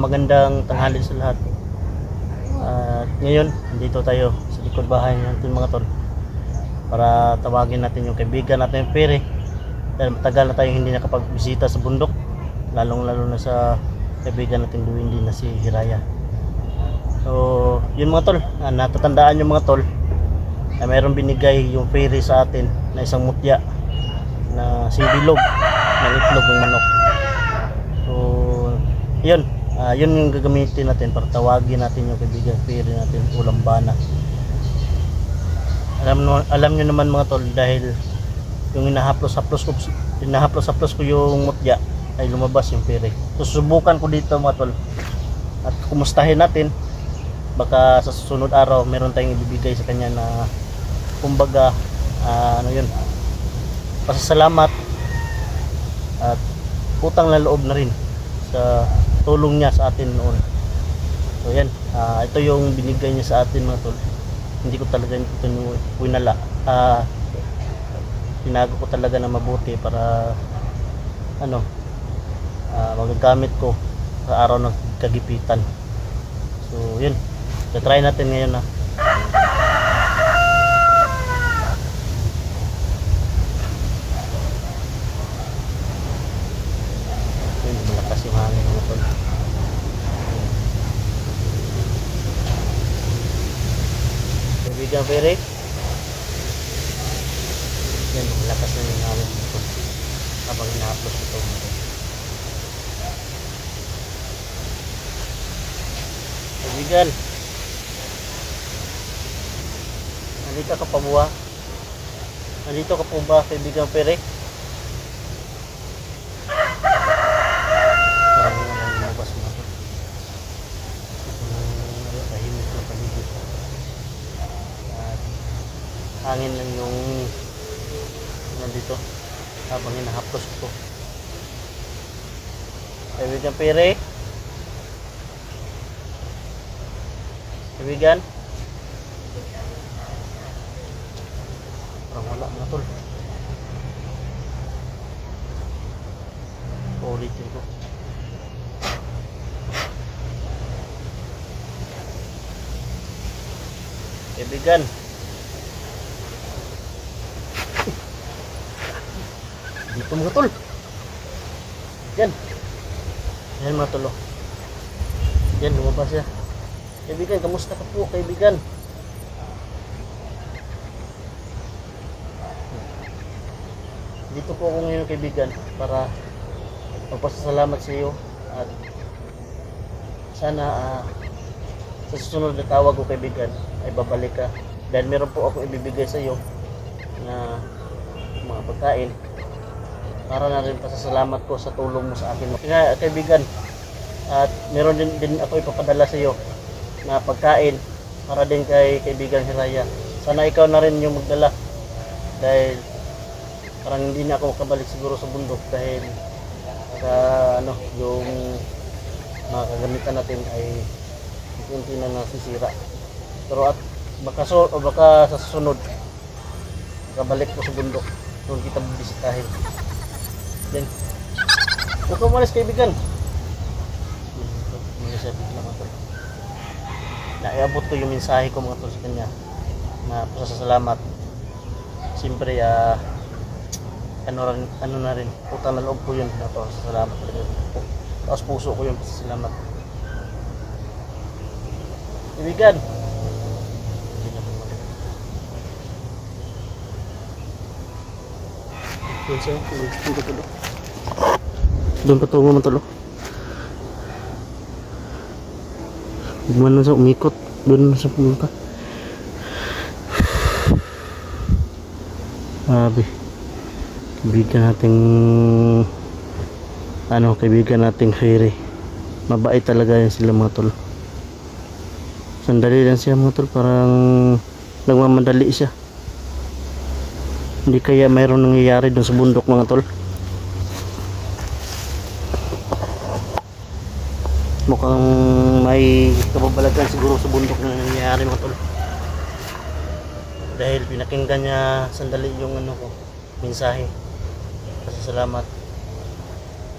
Magandang tanghali sa lahat. At ngayon, dito tayo sa likod bahay natin mga tol para tawagin natin yung kaibigan natin yung Pere. Dahil matagal na tayong hindi nakapagbisita sa bundok, lalong lalo na sa kaibigan natin Duwindi na si Hiraya. So, yun mga tol, natatandaan yung mga tol na mayroong binigay yung Pere sa atin na isang mutya na singbilog ng itlog ng manok. So, yun. Yun yung gagamitin natin para tawagin natin yung kaibigan Pere natin, Ulambana. Alam nyo naman mga tol, dahil yung inahaplos-haplos ko yung mutya ay lumabas yung Pere. So susubukan ko dito mga tol at kumustahin natin, baka sa susunod araw meron tayong ibibigay sa kanya na kumbaga yun, pasasalamat at utang na loob na rin sa tulong niya sa atin noon. So yan, ito yung binigay niya sa atin mga tol. Hindi ko talaga ito winala. Tinago ko talaga na mabuti para magagamit ko sa araw ng kagipitan. So yun, try natin ngayon na. Yun, malakas yung hangin mga tol. Kaibigan Pere, yan, malakas na yung hangin mga tol habang ina-upload ito mga tol. Kaibigan, nandito ka pa buha? Nandito ka po ba kaibigan Pere? Parang walang lumabas mga tol. Tahimik na paligid. Hangin lang yung nandito habang hinahaplos ko. Kaibigan Pere, kaibigan, parang wala mga tol. Ulitin ko. Kaibigan, dito mga tol. Yan. Yan mga tol. Yan, lumabas siya. Kaibigan, kamusta ka po kaibigan? Dito po ako ngayon kaibigan para magpasalamat sa iyo at sana sa susunod na tawag ko kaibigan ay babalik ka dahil meron po akong ibibigay sa iyo na mga pagkain para na rin pasasalamat ko sa tulong mo sa akin. Kaya kaibigan, at meron din ako ipapadala sa iyo na pagkain para din kay kaibigan Hiraya. Sana ikaw na rin yung magdala dahil parang hindi na ako makabalik siguro sa bundok dahil sa yung mga kagamitan natin ay unti na nasisira. Pero at baka sa susunod makabalik ko sa bundok, doon kita bibisitahin. Yan. Huwag ka umalis kaibigan. Naiabot ko yung mensahe ko mga tol sa kanya na pasasalamat. Siyempre ano na rin, utang na loob ko yun na pasasalamat talaga. Tapos puso ko yung pasasalamat. Kaibigan, doon patungo man tolo. Gimana sa umikot doon sa pumunta. Sabi kaibigan nating Pere, mabait talaga yan sila mga tol. Sandali lang siya mga tol, parang nagmamadali siya. Hindi kaya mayroon nangyayari doon sa bundok mga tol. Mukhang may kababalagan siguro sa bundok na nangyayari mga tol. Dahil pinakinggan niya sandali yung mensahe. Pasasalamat.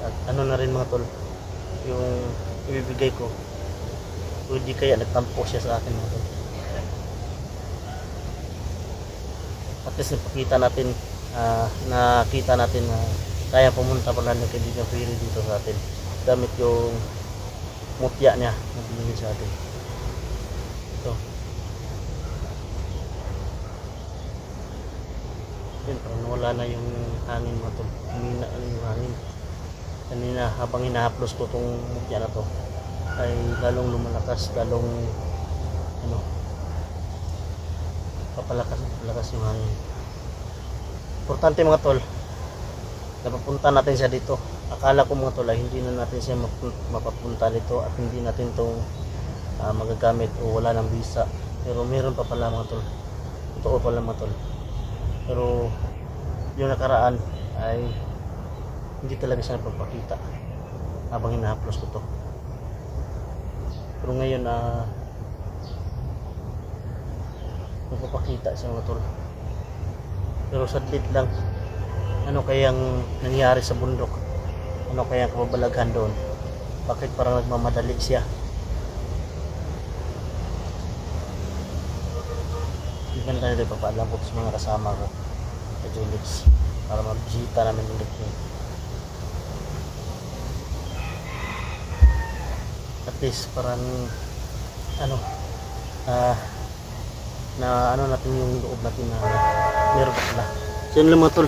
At na rin mga tol, yung ibibigay ko. Pwede kaya nagtampo siya sa akin mga tol. At least napakita natin, nakita natin na kaya pumunta pala ng kaibigan Fairy dito sa atin gamit yung mutya niya na binigay sa atin. Ito. Yun, parang wala na yung hangin mga tol. Humina na yung hangin. Kanina habang hinahaplos ko tong mutya na to ay lalong lumalakas, lalong papalakas yung hangin. Importante mga tol, napapunta natin siya dito. Akala ko mga tol ay hindi na natin siya mapapunta dito at hindi natin itong magagamit o wala ng visa, pero meron pa pala mga tol, totoo pala mga tol. Pero yung nakaraan ay hindi talaga siya napagpakita habang hinahaplos ko to. Pero ngayon magpapakita siya mga tol. Pero sadlit lang, ano kayang nangyari sa bundok? Ano kayang kababalaghan doon? Bakit parang nagmamadali siya? Hindi na tayo papaalam ko sa mga kasama ko sa Julix para mabisita namin ulit yun. At least parang na natin yung loob natin na meron pa pala. So yun lang mga tol.